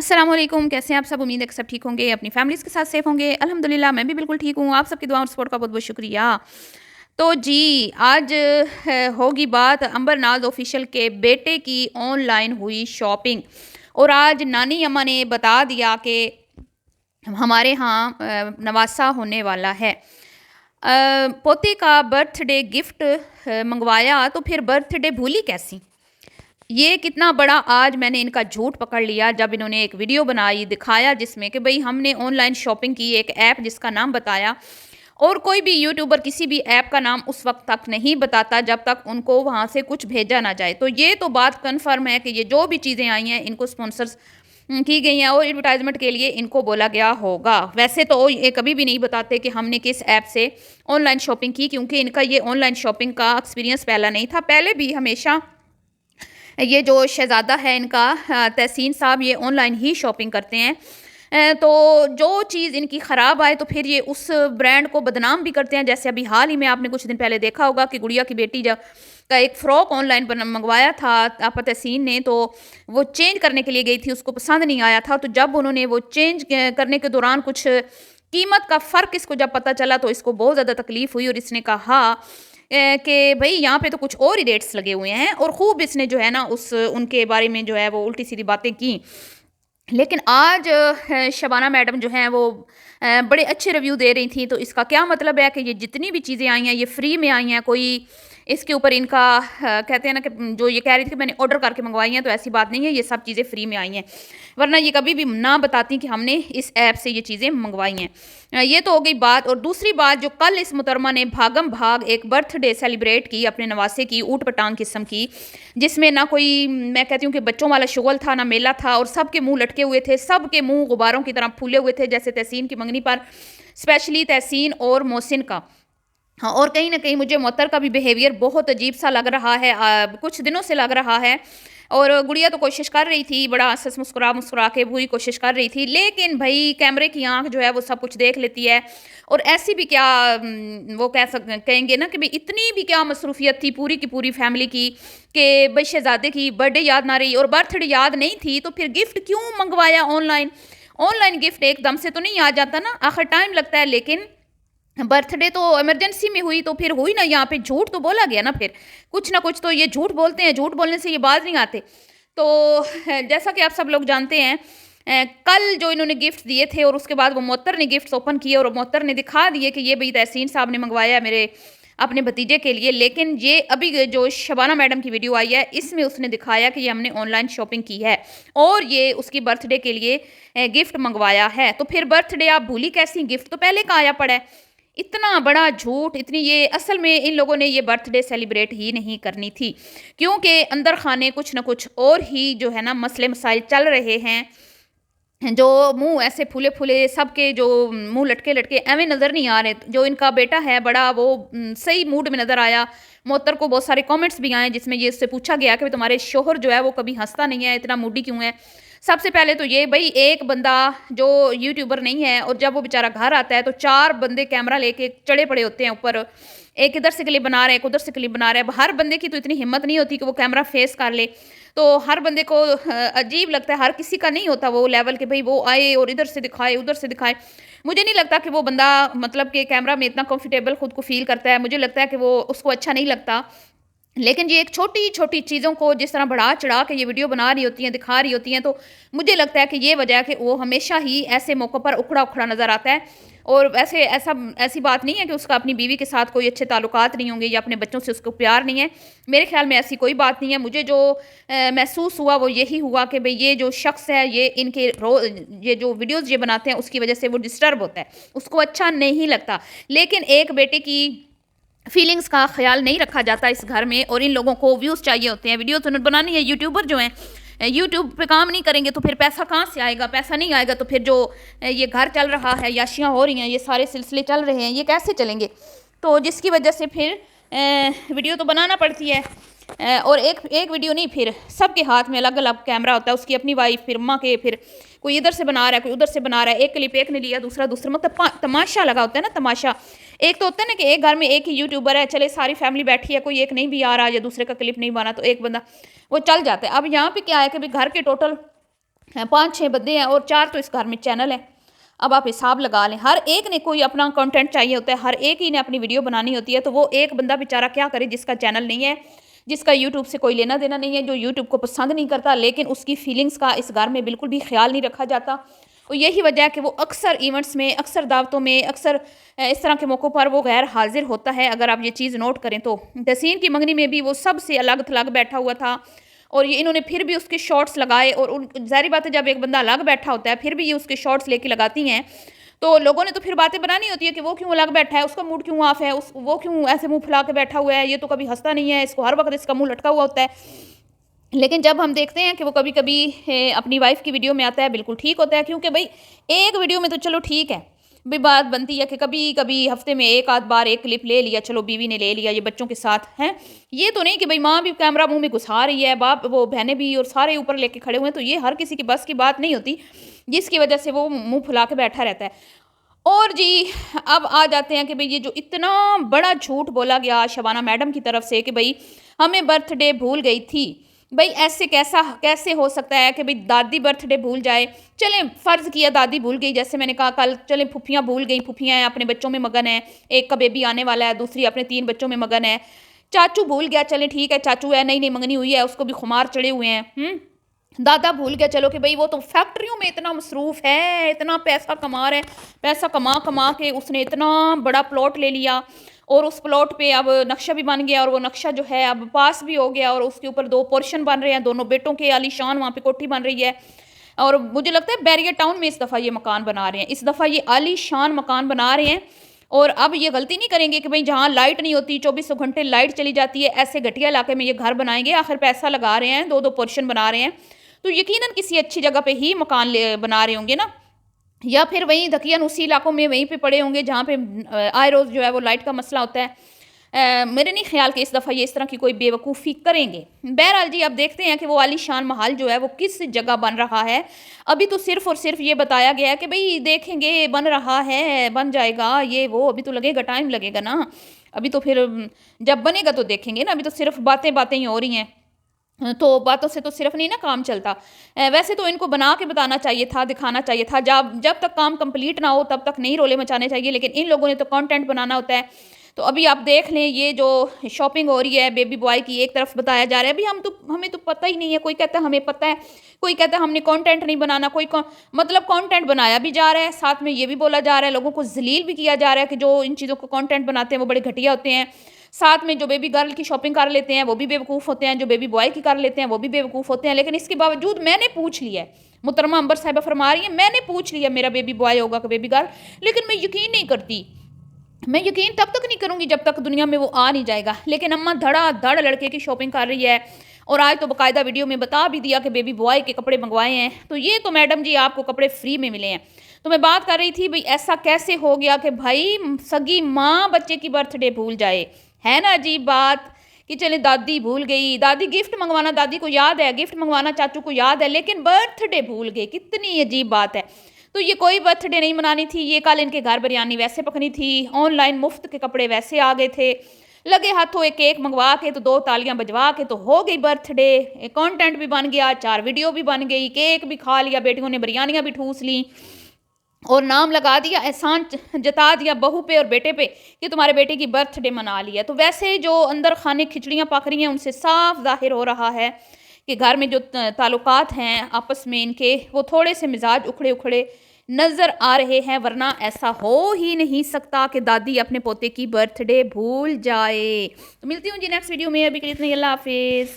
अस्सलामुअलैकुम, कैसे हैं आप सब? उम्मीद है कि सब ठीक होंगे, अपनी फैमिलीज़ के साथ सेफ होंगे। अल्हम्दुलिल्लाह मैं भी बिल्कुल ठीक हूँ। आप सबकी दुआ और सपोर्ट का बहुत-बहुत शुक्रिया। तो जी, आज होगी बात अंबर नाज़ ऑफ़िशियल के बेटे की ऑनलाइन हुई शॉपिंग और आज नानी अम्मा ने बता दिया कि हमारे यहाँ नवासा होने वाला है। पोते का बर्थडे गिफ्ट मँगवाया तो फिर बर्थडे भूली कैसी? ये कितना बड़ा आज मैंने इनका झूठ पकड़ लिया जब इन्होंने एक वीडियो बनाई, दिखाया जिसमें कि भई हमने ऑनलाइन शॉपिंग की, एक ऐप जिसका नाम बताया और कोई भी यूट्यूबर किसी भी ऐप का नाम उस वक़्त तक नहीं बताता जब तक उनको वहाँ से कुछ भेजा ना जाए। तो ये तो बात कन्फर्म है कि ये जो भी चीज़ें आई हैं इनको स्पॉन्सर्स की गई हैं और एडवर्टाइज़मेंट के लिए इनको बोला गया होगा। वैसे तो ये कभी भी नहीं बताते कि हमने किस ऐप से ऑनलाइन शॉपिंग की, क्योंकि इनका ये ऑनलाइन शॉपिंग का एक्सपीरियंस पहला नहीं था। पहले भी हमेशा ये जो शहज़ादा है इनका तहसीन साहब, ये ऑनलाइन ही शॉपिंग करते हैं। तो जो चीज़ इनकी ख़राब आए तो फिर ये उस ब्रांड को बदनाम भी करते हैं। जैसे अभी हाल ही में आपने कुछ दिन पहले देखा होगा कि गुड़िया की बेटी जब का एक फ़्रॉक ऑनलाइन मंगवाया था आपा तहसीन ने, तो वो चेंज करने के लिए गई थी, उसको पसंद नहीं आया था। तो जब उन्होंने वो चेंज करने के दौरान कुछ कीमत का फ़र्क इसको जब पता चला तो इसको बहुत ज़्यादा तकलीफ़ हुई और इसने कहा कि भई यहाँ पे तो कुछ और ही रेट्स लगे हुए हैं और खूब इसने जो है ना उस उनके बारे में जो है वो उल्टी-सीधी बातें की। लेकिन आज शबाना मैडम जो हैं वो बड़े अच्छे रिव्यू दे रही थी, तो इसका क्या मतलब है कि ये जितनी भी चीज़ें आई हैं ये फ्री में आई हैं। कोई इसके ऊपर इनका कहते हैं ना कि जो ये कह रही थी कि मैंने ऑर्डर करके मंगवाई हैं, तो ऐसी बात नहीं है, ये सब चीज़ें फ्री में आई हैं। वरना ये कभी भी ना बताती कि हमने इस ऐप से ये चीज़ें मंगवाई हैं। ये तो हो गई बात। और दूसरी बात, जो कल इस मुहतरमा ने भागम भाग एक बर्थडे सेलिब्रेट की अपने नवासे की, ऊट पटांग किस्म की, जिसमें ना कोई, मैं कहती हूँ कि बच्चों वाला शुगल था, ना मेला था और सबके मुँह लटके हुए थे, सबके मुँह गुब्बारों की तरह फूले हुए थे। जैसे तहसीन की मंगनी पर स्पेशली तहसीन और मोहसिन का। हाँ, और कहीं न कहीं मुझे मुअत्तर का भी बिहेवियर बहुत अजीब-सा लग रहा है, कुछ दिनों से लग रहा है। और गुड़िया तो कोशिश कर रही थी, बड़ा हँस-हँस, मुस्कुरा-मुस्कुरा के पूरी कोशिश कर रही थी, लेकिन भई कैमरे की आँख जो है वो सब कुछ देख लेती है। और ऐसी भी क्या वो कहेंगे ना कि भई इतनी भी क्या मसरूफ़ियत थी पूरी की पूरी फैमिली की कि भई शहज़ादे की बर्थडे याद ना रही और बर्थडे याद नहीं थी, तो फिर गिफ्ट क्यों मँगवाया ऑनलाइन? ऑनलाइन गिफ्ट एकदम से तो नहीं आ जाता ना, आखिर टाइम लगता है। लेकिन बर्थडे तो इमरजेंसी में हुई तो फिर हुई ना, यहाँ पे झूठ तो बोला गया ना फिर। कुछ ना कुछ तो ये झूठ बोलते हैं, झूठ बोलने से ये बाज नहीं आते। तो जैसा कि आप सब लोग जानते हैं, कल जो इन्होंने गिफ्ट दिए थे और उसके बाद वो मुअत्तर ने गिफ्ट्स ओपन किए और मुअत्तर ने दिखा दिए कि ये भई तहसीन साहब ने मंगवाया है मेरे अपने भतीजे के लिए। लेकिन ये अभी जो शबाना मैडम की वीडियो आई है, इसमें उसने दिखाया कि ये हमने ऑनलाइन शॉपिंग की है और ये उसकी बर्थडे के लिए गिफ्ट मंगवाया है। तो फिर बर्थडे आप भूली कैसी? गिफ्ट तो पहले का आया पड़ा है। इतना बड़ा झूठ, इतनी ये असल में इन लोगों ने ये बर्थडे सेलिब्रेट ही नहीं करनी थी, क्योंकि अंदर खाने कुछ ना कुछ और ही जो है ना मसले मसाइल चल रहे हैं। जो मुँह ऐसे फूले-फूले, सबके जो मुँह लटके-लटके एवें नज़र नहीं आ रहे। जो इनका बेटा है बड़ा, वो सही मूड में नज़र आया। मुअत्तर को बहुत सारे कमेंट्स भी आए जिसमें ये उससे पूछा गया कि तुम्हारे शौहर जो है वो कभी हँसता नहीं है, इतना मूडी क्यों है? सबसे पहले तो ये भई एक बंदा जो यूट्यूबर नहीं है और जब वो बेचारा घर आता है तो 4 बंदे कैमरा लेके चढ़े पड़े होते हैं ऊपर। एक इधर से क्लिप बना रहे हैं, एक उधर से क्लिप बना रहे हैं। हर बंदे की तो इतनी हिम्मत नहीं होती कि वो कैमरा फेस कर ले। तो हर बंदे को अजीब लगता है, हर किसी का नहीं होता वो लेवल कि भई वो आए और इधर से दिखाए, उधर से दिखाए। मुझे नहीं लगता कि वो बंदा मतलब कि कैमरा में इतना कंफर्टेबल खुद को फ़ील करता है। मुझे लगता है कि वो उसको अच्छा नहीं लगता। लेकिन ये एक छोटी-छोटी चीज़ों को जिस तरह बढ़ा-चढ़ा के ये वीडियो बना रही होती हैं, दिखा रही होती हैं, तो मुझे लगता है कि ये वजह है कि वो हमेशा ही ऐसे मौकों पर उखड़ा-उखड़ा नज़र आता है। और वैसे ऐसी बात नहीं है कि उसका अपनी बीवी के साथ कोई अच्छे ताल्लुकात नहीं होंगे या अपने बच्चों से उसको प्यार नहीं है। मेरे ख़्याल में ऐसी कोई बात नहीं है। मुझे जो महसूस हुआ वो यही हुआ कि भई ये जो शख़्स है, ये इनके ये जो वीडियोज़ ये बनाते हैं उसकी वजह से वो डिस्टर्ब होता है, उसको अच्छा नहीं लगता। लेकिन एक बेटे की फीलिंग्स का ख़्याल नहीं रखा जाता इस घर में और इन लोगों को व्यूज़ चाहिए होते हैं, वीडियो तो बनानी है। यूट्यूबर जो हैं, यूट्यूब पे काम नहीं करेंगे तो फिर पैसा कहाँ से आएगा? पैसा नहीं आएगा तो फिर जो ये घर चल रहा है, याशियाँ हो रही हैं, ये सारे सिलसिले चल रहे हैं, ये कैसे चलेंगे? तो जिसकी वजह से फिर वीडियो तो बनाना पड़ती है। और एक एक वीडियो नहीं, फिर सबके हाथ में अलग-अलग कैमरा होता है, उसकी अपनी वाइफ़, फिर अम्मा के, फिर कोई इधर से बना रहा है, कोई उधर से बना रहा है। एक क्लिप एक ने लिया, दूसरा दूसरा, मतलब तमाशा लगा होता है ना, तमाशा। एक तो होता है ना कि एक घर में एक ही यूट्यूबर है, चले सारी फैमिली बैठी है, कोई एक नहीं भी आ रहा या दूसरे का क्लिप नहीं बना तो एक बंदा वो चल जाता है। अब यहाँ पे क्या है कि भाई घर के टोटल 5-6 बंदे हैं और 4 तो इस घर में चैनल है। अब आप हिसाब लगा लें, हर एक ने कोई अपना कंटेंट चाहिए होता है, हर एक ही ने अपनी वीडियो बनानी होती है, तो वो एक बंदा बेचारा क्या करे जिसका चैनल नहीं है, जिसका यूट्यूब से कोई लेना देना नहीं है, जो यूट्यूब को पसंद नहीं करता, लेकिन उसकी फीलिंग्स का इस घर में बिल्कुल भी ख्याल नहीं रखा जाता। और यही वजह है कि वो अक्सर इवेंट्स में, अक्सर दावतों में, अक्सर इस तरह के मौक़ों पर वो गैर हाजिर होता है। अगर आप ये चीज़ नोट करें तो तहसीन की मंगनी में भी वो सबसे अलग थलग बैठा हुआ था, और ये इन्होंने फिर भी उसके शॉर्ट्स लगाए, और उन ज़ाहिर बात है जब एक बंदा अलग बैठा होता है फिर भी ये उसके शॉर्ट्स लेके लगाती हैं, तो लोगों ने तो फिर बातें बनानी होती है कि वो क्यों अलग बैठा है, उसका मूड क्यों ऑफ है, उस वो क्यों ऐसे मुंह फुला के बैठा हुआ है, ये तो कभी हंसता नहीं है, इसको हर वक्त इसका मुंह लटका हुआ होता है। लेकिन जब हम देखते हैं कि वो कभी कभी अपनी वाइफ की वीडियो में आता है, बिल्कुल ठीक होता है, क्योंकि भाई एक वीडियो में तो चलो ठीक है, भी बात बनती है कि कभी कभी हफ्ते में एक आध बार एक क्लिप ले लिया, चलो बीवी ने ले लिया, ये बच्चों के साथ हैं, ये तो नहीं कि भाई माँ भी कैमरा मुंह में घुसा रही है, बाप वो बहनें भी और सारे ऊपर लेके खड़े हुए हैं, तो ये हर किसी की बस की बात नहीं होती, जिसकी वजह से वो मुंह फुला के बैठा रहता है। और जी, अब आ जाते हैं कि भई ये जो इतना बड़ा झूठ बोला गया शबाना मैडम की तरफ से कि भई हमें बर्थडे भूल गई थी। भई ऐसे कैसे हो सकता है कि भई दादी बर्थडे भूल जाए? चलें फ़र्ज़ किया दादी भूल गई, जैसे मैंने कहा कल, चलें फूफियाँ भूल गईं, फूफियाँ हैं अपने बच्चों में मगन हैं, एक का बेबी आने वाला है, दूसरी अपने 3 बच्चों में मगन है। चाचू भूल गया, चलें ठीक है, चाचू है, नई-नई मंगनी हुई है, उसको भी खुमार चढ़े हुए हैं। दादा भूल गया, चलो कि भई वो तो फैक्ट्रियों में इतना मसरूफ़ है, इतना पैसा कमा रहा है, पैसा कमा के उसने इतना बड़ा प्लॉट ले लिया, और उस प्लॉट पे अब नक्शा भी बन गया, और वो नक्शा जो है अब पास भी हो गया, और उसके ऊपर 2 पोर्शन बन रहे हैं, दोनों बेटों के आलीशान वहाँ पे कोठी बन रही है। और मुझे लगता है बैरियर टाउन में इस दफ़ा ये मकान बना रहे हैं, इस दफ़ा ये आलीशान मकान बना रहे हैं। और अब ये गलती नहीं करेंगे कि भई जहाँ लाइट नहीं होती, 24 घंटे लाइट चली जाती है, ऐसे घटिया इलाके में ये घर बनाएँगे, आखिर पैसा लगा रहे हैं, 2-2 पोर्शन बना रहे हैं, तो यकीनन किसी अच्छी जगह पे ही मकान बना रहे होंगे ना, या फिर वहीं दकियन उसी इलाकों में वहीं पे पड़े होंगे जहाँ पे आए रोज़ जो है वो लाइट का मसला होता है। मेरे नहीं ख्याल कि इस दफ़ा ये इस तरह की कोई बेवकूफ़ी करेंगे। बहरहाल जी, अब देखते हैं कि वो आलीशान महल जो है वो किस जगह बन रहा है। अभी तो सिर्फ़ और सिर्फ़ ये बताया गया है कि भई देखेंगे, बन रहा है, बन जाएगा, ये वो, अभी तो लगेगा, टाइम लगेगा ना। अभी तो फिर जब बनेगा तो देखेंगे ना, अभी तो सिर्फ़ बातें ही हो रही हैं। तो बातों से तो सिर्फ नहीं ना काम चलता। वैसे तो इनको बना के बताना चाहिए था, दिखाना चाहिए था। जब जब तक काम कंप्लीट ना हो तब तक नहीं रोले मचाने चाहिए, लेकिन इन लोगों ने तो कंटेंट बनाना होता है। तो अभी आप देख लें, ये जो शॉपिंग हो रही है बेबी बॉय की, एक तरफ बताया जा रहा है, अभी हमें तो पता ही नहीं है, कोई कहता है हमें पता है, कोई कहता है हमने कंटेंट नहीं बनाना, मतलब कंटेंट बनाया भी जा रहा है, साथ में ये भी बोला जा रहा है, लोगों को ज़लील भी किया जा रहा है कि जो इन चीज़ों को कंटेंट बनाते हैं वो बड़े घटिया होते हैं। साथ में जो बेबी गर्ल की शॉपिंग कर लेते हैं वो भी बेवकूफ़ होते हैं, जो बेबी बॉय की कर लेते हैं वो भी बेवकूफ़ होते हैं। लेकिन इसके बावजूद मैंने पूछ लिया है, मुहतरमा अंबर साहिबा फरमा रही हैं, मैंने पूछ लिया मेरा बेबी बॉय होगा कि बेबी गर्ल, लेकिन मैं यकीन नहीं करती। मैं यकीन तब तक नहीं करूँगी जब तक दुनिया में वो आ नहीं जाएगा। लेकिन अम्मा धड़ाधड़ लड़के की शॉपिंग कर रही है, और आज तो बाकायदा वीडियो में बता भी दिया कि बेबी बॉय के कपड़े मंगवाए हैं। तो ये तो मैडम जी आपको कपड़े फ्री में मिले हैं। तो मैं बात कर रही थी भाई ऐसा कैसे हो गया कि भाई सगी माँ बच्चे की बर्थडे भूल जाए, है ना अजीब बात। कि चले दादी भूल गई, दादी गिफ्ट मंगवाना दादी को याद है, गिफ्ट मंगवाना चाचू को याद है, लेकिन बर्थडे भूल गए, कितनी अजीब बात है। तो ये कोई बर्थडे नहीं मनानी थी, ये कल इनके घर बिरयानी वैसे पकनी थी, ऑनलाइन मुफ्त के कपड़े वैसे आ गए थे, लगे हाथों एक केक मंगवा के तो 2 तालियां बजवा के तो हो गई बर्थडे, कंटेंट भी बन गया, 4 वीडियो भी बन गई, केक भी खा लिया, बेटियों ने बिरयानियां भी ठूस ली, और नाम लगा दिया, एहसान जता दिया बहू पे और बेटे पे कि तुम्हारे बेटे की बर्थडे मना लिया। तो वैसे जो अंदर खाने खिचड़ियाँ पक रही हैं उनसे साफ जाहिर हो रहा है कि घर में जो ताल्लुकात हैं आपस में इनके, वो थोड़े से मिजाज उखड़े उखड़े नज़र आ रहे हैं, वरना ऐसा हो ही नहीं सकता कि दादी अपने पोते की बर्थडे भूल जाए। तो मिलती हूँ जी नेक्स्ट वीडियो में, अभी के लिए इतना ही, अल्लाह हाफिज़।